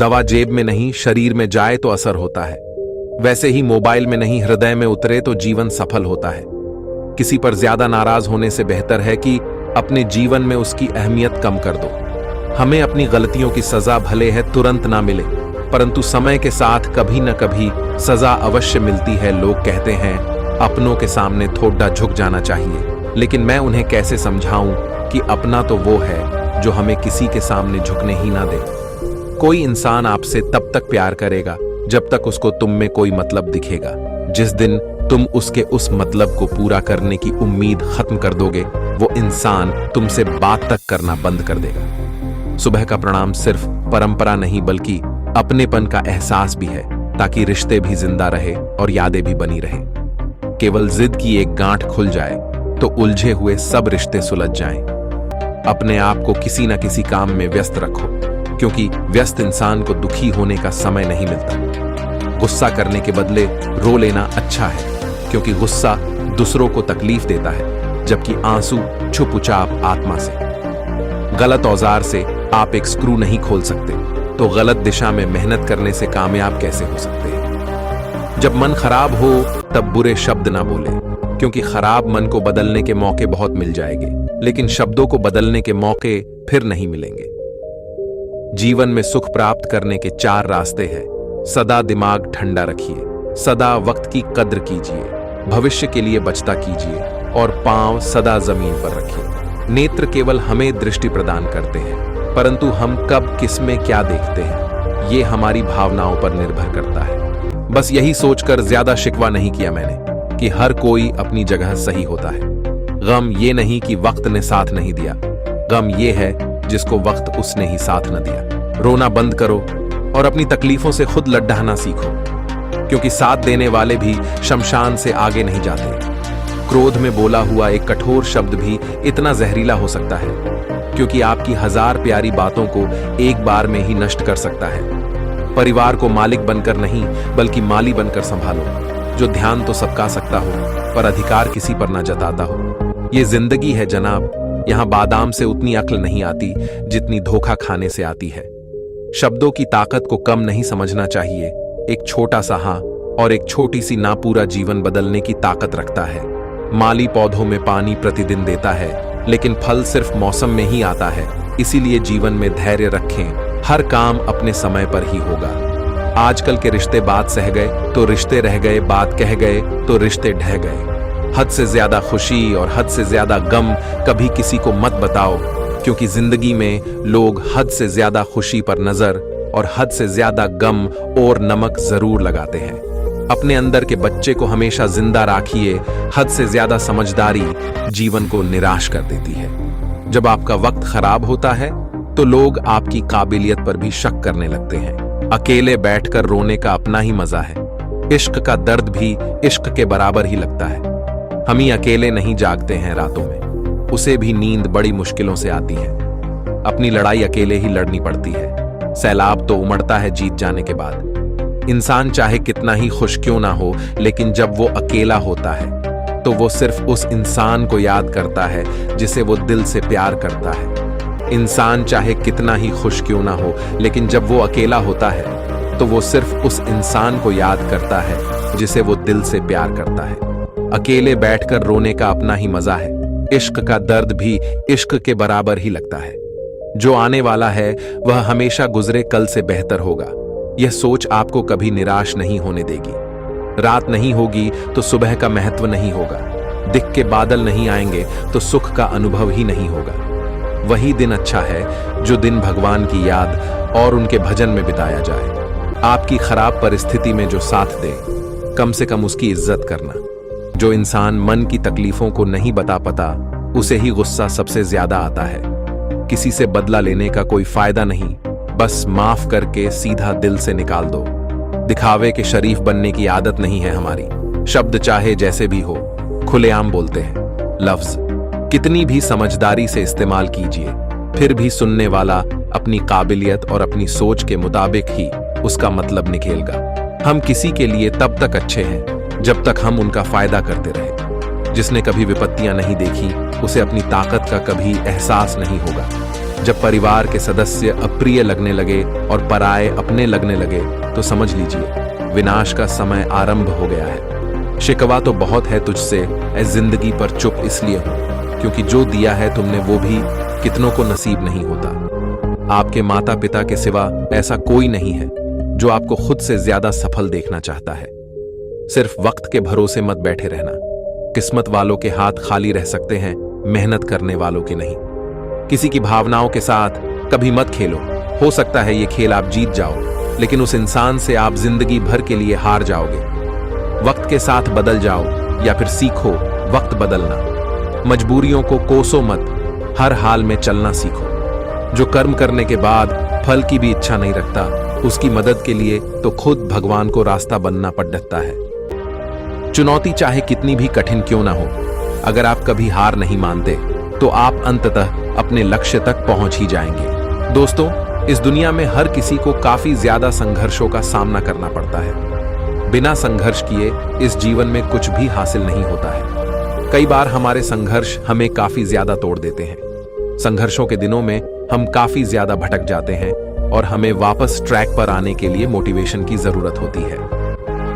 दवा जेब में नहीं शरीर में जाए तो असर होता है, वैसे ही मोबाइल में नहीं हृदय में उतरे तो जीवन सफल होता है। किसी पर ज्यादा नाराज होने से बेहतर है कि अपने जीवन में उसकी अहमियत कम कर दो। हमें अपनी गलतियों की सजा भले है तुरंत ना मिले, परंतु समय के साथ कभी न कभी सजा अवश्य मिलती है। लोग कहते हैं अपनों के सामने थोड़ा झुक जाना चाहिए, लेकिन मैं उन्हें कैसे समझाऊं कि अपना तो वो है जो हमें किसी के सामने झुकने ही ना दे। कोई इंसान आपसे तब तक प्यार करेगा जब तक उसको तुम में कोई मतलब दिखेगा। जिस दिन तुम उसके उस मतलब को पूरा करने की उम्मीद खत्म कर दोगे, वो इंसान तुमसे बात तक करना बंद कर देगा। सुबह का प्रणाम सिर्फ परंपरा नहीं बल्कि अपनेपन का एहसास भी है, ताकि रिश्ते भी जिंदा रहे और यादें भी बनी रहे। केवल जिद की एक गांठ खुल जाए तो उलझे हुए सब रिश्ते सुलझ जाएं। अपने आप को किसी न किसी काम में व्यस्त रखो, क्योंकि व्यस्त इंसान को दुखी होने का समय नहीं मिलता। गुस्सा करने के बदले रो लेना अच्छा है, क्योंकि गुस्सा दूसरों को तकलीफ देता है, जबकि आंसू छुपछाप आत्मा से। गलत औजार से आप एक स्क्रू नहीं खोल सकते, तो गलत दिशा में मेहनत करने से कामयाब कैसे हो सकते हैं। जब मन खराब हो तब बुरे शब्द ना बोले, क्योंकि खराब मन को बदलने के मौके बहुत मिल जाएंगे, लेकिन शब्दों को बदलने के मौके फिर नहीं मिलेंगे। जीवन में सुख प्राप्त करने के 4 रास्ते हैं। सदा दिमाग ठंडा रखिए, सदा वक्त की कद्र कीजिए, भविष्य के लिए बचता कीजिए और पांव सदा जमीन पर रखिए। नेत्र केवल हमें दृष्टि प्रदान करते हैं, परंतु हम कब किस में क्या देखते हैं ये हमारी भावनाओं पर निर्भर करता है। बस यही सोचकर ज्यादा शिकवा नहीं किया मैंने कि हर कोई अपनी जगह सही होता है। गम ये नहीं कि वक्त ने साथ नहीं दिया, गम ये है जिसको वक्त उसने ही साथ न दिया। रोना बंद करो और अपनी तकलीफों से खुद लड्ढाना सीखो, क्योंकि साथ देने वाले भी शमशान से आगे नहीं जाते। क्रोध में बोला हुआ एक कठोर शब्द भी इतना जहरीला हो सकता है, क्योंकि आपकी 1000 प्यारी बातों को एक बार में ही नष्ट कर सकता है। परिवार को मालिक बनकर नहीं बल्कि माली बनकर संभालो, जो ध्यान तो सबका सकता हो पर अधिकार किसी पर ना जताता हो। ये जिंदगी है जनाब, यहां बादाम से उतनी अक्ल नहीं आती जितनी धोखा खाने से आती है। शब्दों की ताकत को कम नहीं समझना चाहिए। एक छोटा सा हाँ और एक छोटी सी ना पूरा जीवन बदलने की ताकत रखता है। माली पौधों में पानी प्रतिदिन देता है, लेकिन फल सिर्फ मौसम में ही आता है। इसीलिए जीवन में धैर्य रखें, हर काम अपने समय पर ही होगा। आजकल के रिश्ते बात सह गए तो रिश्ते रह गए, बात कह गए तो रिश्ते ढह गए। हद से ज्यादा खुशी और हद से ज्यादा गम कभी किसी को मत बताओ, क्योंकि जिंदगी में लोग हद से ज्यादा खुशी पर नजर और हद से ज्यादा गम और नमक जरूर लगाते हैं। अपने अंदर के बच्चे को हमेशा जिंदा राखिए। हद से ज्यादा समझदारी जीवन को निराश कर देती है। जब आपका वक्त खराब होता है तो लोग आपकी काबिलियत पर भी शक करने लगते हैं। अकेले बैठकर रोने का अपना ही मजा है। इश्क का दर्द भी इश्क के बराबर ही लगता है। हम ही अकेले नहीं जागते हैं रातों में, उसे भी नींद बड़ी मुश्किलों से आती है। अपनी लड़ाई अकेले ही लड़नी पड़ती है। सैलाब तो उमड़ता है जीत जाने के बाद। इंसान चाहे कितना ही खुश क्यों ना हो, लेकिन जब वो अकेला होता है तो वो सिर्फ उस इंसान को याद करता है जिसे वो दिल से प्यार करता है। इंसान चाहे कितना ही खुश क्यों ना हो, लेकिन जब वो अकेला होता है तो वो सिर्फ उस इंसान को याद करता है जिसे वो दिल से प्यार करता है। अकेले बैठकर रोने का अपना ही मजा है। इश्क का दर्द भी इश्क के बराबर ही लगता है। जो आने वाला है वह हमेशा गुजरे कल से बेहतर होगा। यह सोच आपको कभी निराश नहीं होने देगी। रात नहीं होगी तो सुबह का महत्व नहीं होगा। दिख के बादल नहीं आएंगे तो सुख का अनुभव ही नहीं होगा। वही दिन अच्छा है जो दिन भगवान की याद और उनके भजन में बिताया जाए। आपकी खराब परिस्थिति में जो साथ दे, कम से कम उसकी इज्जत करना। जो इंसान मन की तकलीफों को नहीं बता पाता, उसे ही गुस्सा सबसे ज्यादा आता है। किसी से बदला लेने का कोई फायदा नहीं, बस माफ करके सीधा दिल से निकाल दो। दिखावे के शरीफ बनने की आदत नहीं है हमारी। शब्द चाहे जैसे भी हो, खुलेआम बोलते हैं। लफ्ज कितनी भी समझदारी से इस्तेमाल कीजिए, फिर भी सुनने वाला अपनी काबिलियत और अपनी सोच के मुताबिक ही उसका मतलब निकालेगा। हम किसी के लिए तब तक अच्छे हैं जब तक हम उनका फायदा करते रहे। जिसने कभी विपत्तियां नहीं देखी, उसे अपनी ताकत का कभी एहसास नहीं होगा। जब परिवार के सदस्य अप्रिय लगने लगे और पराये अपने लगने लगे तो समझ लीजिए विनाश का समय आरंभ हो गया है। शिकवा तो बहुत है तुझसे ऐ जिंदगी, पर चुप इसलिए हूं क्योंकि जो दिया है तुमने वो भी कितनों को नसीब नहीं होता। आपके माता पिता के सिवा ऐसा कोई नहीं है जो आपको खुद से ज्यादा सफल देखना चाहता है। सिर्फ वक्त के भरोसे मत बैठे रहना। किस्मत वालों के हाथ खाली रह सकते हैं, मेहनत करने वालों के नहीं। किसी की भावनाओं के साथ कभी मत खेलो। हो सकता है ये खेल आप जीत जाओ, लेकिन उस इंसान से आप जिंदगी भर के लिए हार जाओगे। वक्त के साथ बदल जाओ या फिर सीखो वक्त बदलना। मजबूरियों को कोसो मत, हर हाल में चलना सीखो। जो कर्म करने के बाद फल की भी इच्छा नहीं रखता, उसकी मदद के लिए तो खुद भगवान को रास्ता बनना पड़ सकता है। चुनौती चाहे कितनी भी कठिन क्यों ना हो, अगर आप कभी हार नहीं मानते तो आप अंततः अपने लक्ष्य तक पहुंच ही जाएंगे। दोस्तों, इस दुनिया में हर किसी को काफी ज्यादा संघर्षों का सामना करना पड़ता है। बिना संघर्ष किए इस जीवन में कुछ भी हासिल नहीं होता है। कई बार हमारे संघर्ष हमें काफी ज्यादा तोड़ देते हैं। संघर्षों के दिनों में हम काफी ज्यादा भटक जाते हैं और हमें वापस ट्रैक पर आने के लिए मोटिवेशन की जरूरत होती है।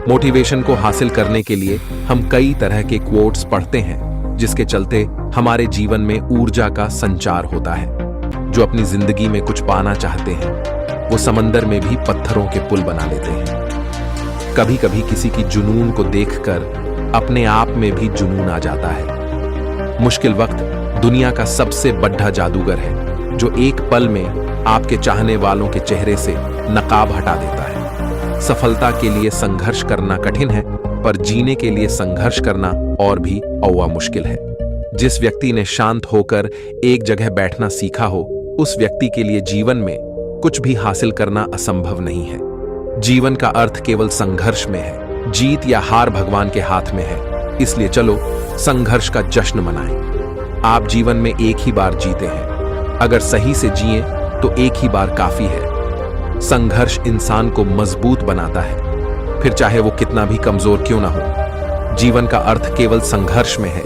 मोटिवेशन को हासिल करने के लिए हम कई तरह के क्वोट्स पढ़ते हैं, जिसके चलते हमारे जीवन में ऊर्जा का संचार होता है। जो अपनी जिंदगी में कुछ पाना चाहते हैं वो समंदर में भी पत्थरों के पुल बना लेते हैं। कभी कभी किसी की जुनून को देखकर अपने आप में भी जुनून आ जाता है। मुश्किल वक्त दुनिया का सबसे बड़ा जादूगर है जो एक पल में आपके चाहने वालों के चेहरे से नकाब हटा देता है। सफलता के लिए संघर्ष करना कठिन है, पर जीने के लिए संघर्ष करना और भी औवा मुश्किल है। जिस व्यक्ति ने शांत होकर एक जगह बैठना सीखा हो, उस व्यक्ति के लिए जीवन में कुछ भी हासिल करना असंभव नहीं है। जीवन का अर्थ केवल संघर्ष में है। जीत या हार भगवान के हाथ में है। इसलिए चलो संघर्ष का जश्न मनाएं। आप जीवन में एक ही बार जीते हैं, अगर सही से जिए तो एक ही बार काफी है। संघर्ष इंसान को मजबूत बनाता है, फिर चाहे वो कितना भी कमजोर क्यों ना हो। जीवन का अर्थ केवल संघर्ष में है।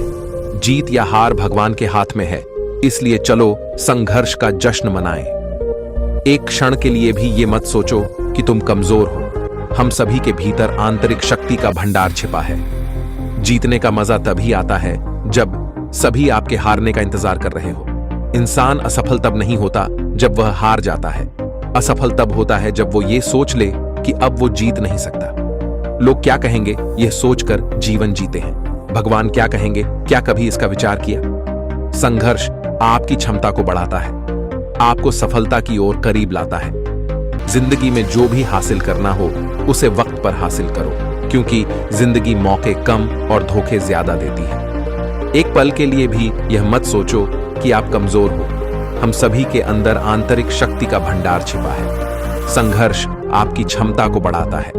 जीत या हार भगवान के हाथ में है। इसलिए चलो संघर्ष का जश्न मनाएं। एक क्षण के लिए भी ये मत सोचो कि तुम कमजोर हो। हम सभी के भीतर आंतरिक शक्ति का भंडार छिपा है। जीतने का मजा तभी आता है जब सभी आपके हारने का इंतजार कर रहे हो। इंसान असफल तब नहीं होता जब वह हार जाता है। असफल तब होता है जब वो ये सोच ले कि अब वो जीत नहीं सकता। लोग क्या कहेंगे यह सोचकर जीवन जीते हैं। भगवान क्या कहेंगे, क्या कभी इसका विचार किया? संघर्ष आपकी क्षमता को बढ़ाता है, आपको सफलता की ओर करीब लाता है। जिंदगी में जो भी हासिल करना हो उसे वक्त पर हासिल करो, क्योंकि जिंदगी मौके कम और धोखे ज्यादा देती है। एक पल के लिए भी यह मत सोचो कि आप कमजोर हो। हम सभी के अंदर आंतरिक शक्ति का भंडार छिपा है। संघर्ष आपकी क्षमता को बढ़ाता है,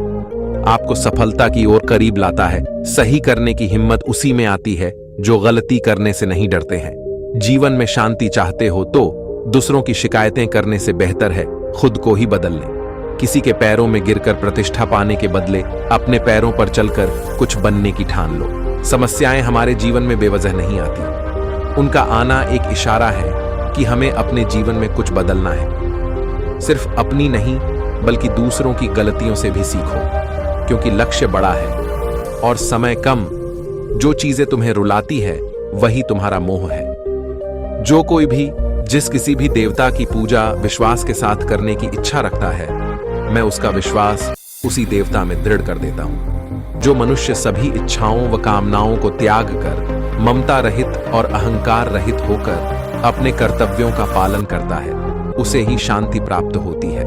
आपको सफलता की ओर करीब लाता है। सही करने की हिम्मत उसी में आती है जो गलती करने से नहीं डरते हैं। जीवन में शांति चाहते हो तो दूसरों की शिकायतें करने से बेहतर है खुद को ही बदल लें। किसी के पैरों में गिरकर प्रतिष्ठा पाने के बदले अपने पैरों पर चलकर कुछ बनने की ठान लो। समस्याएं हमारे जीवन में बेवजह नहीं आती, उनका आना एक इशारा है कि हमें अपने जीवन में कुछ बदलना है। सिर्फ अपनी नहीं बल्कि दूसरों की गलतियों से भी सीखो, क्योंकि लक्ष्य बड़ा है और समय कम। जो चीजें तुम्हें रुलाती है वही तुम्हारा मोह है। जो कोई भी जिस किसी भी देवता की पूजा विश्वास के साथ करने की इच्छा रखता है, मैं उसका विश्वास उसी देवता में दृढ़ कर देता हूं। जो मनुष्य सभी इच्छाओं व कामनाओं को त्याग कर ममता रहित और अहंकार रहित होकर अपने कर्तव्यों का पालन करता है, उसे ही शांति प्राप्त होती है।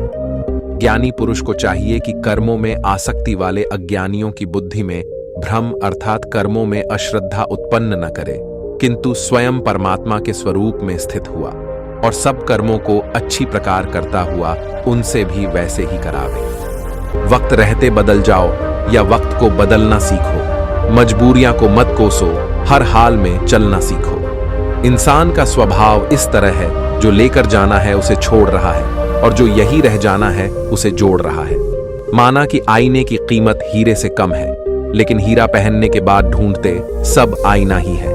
ज्ञानी पुरुष को चाहिए कि कर्मों में आसक्ति वाले अज्ञानियों की बुद्धि में भ्रम अर्थात कर्मों में अश्रद्धा उत्पन्न न करे, किंतु स्वयं परमात्मा के स्वरूप में स्थित हुआ और सब कर्मों को अच्छी प्रकार करता हुआ उनसे भी वैसे ही करावे। वक्त रहते बदल जाओ या वक्त को बदलना सीखो। मजबूरियां को मत कोसो, हर हाल में चलना सीखो। इंसान का स्वभाव इस तरह है, जो लेकर जाना है उसे छोड़ रहा है और जो यही रह जाना है उसे जोड़ रहा है। माना कि आईने की कीमत हीरे से कम है, लेकिन हीरा पहनने के बाद ढूंढते सब आईना ही है।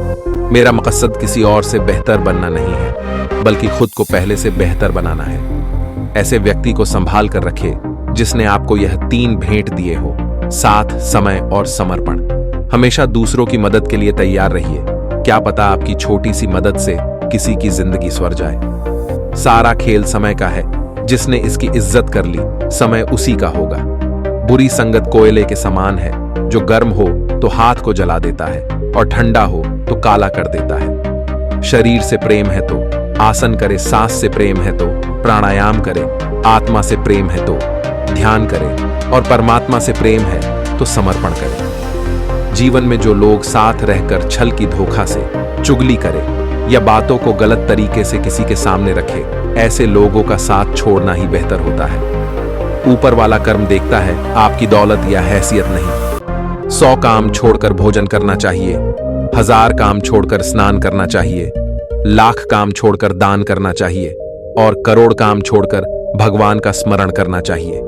मेरा मकसद किसी और से बेहतर बनना नहीं है, बल्कि खुद को पहले से बेहतर बनाना है। ऐसे व्यक्ति को संभाल कर रखे जिसने आपको यह 3 भेंट दिए हो, साथ, समय और समर्पण। हमेशा दूसरों की मदद के लिए तैयार रहिए। क्या पता आपकी छोटी सी मदद से किसी की जिंदगी स्वर जाए। सारा खेल समय का है। जिसने इसकी इज्जत कर ली, समय उसी का होगा। बुरी संगत कोयले के समान है, जो गर्म हो तो हाथ को जला देता है और ठंडा हो तो काला कर देता है। शरीर से प्रेम है तो आसन करे, सांस से प्रेम है तो प्राणायाम करे, आत्मा से प्रेम है तो ध्यान करे और परमात्मा से प्रेम है तो समर्पण करे। जीवन में जो लोग साथ रहकर छल की धोखा से चुगली करे या बातों को गलत तरीके से किसी के सामने रखे, ऐसे लोगों का साथ छोड़ना ही बेहतर होता है। ऊपर वाला कर्म देखता है, आपकी दौलत या हैसियत नहीं। 100 काम छोड़कर भोजन करना चाहिए, 1000 काम छोड़कर स्नान करना चाहिए, लाख काम छोड़कर दान करना चाहिए और करोड़ काम छोड़कर भगवान का स्मरण करना चाहिए।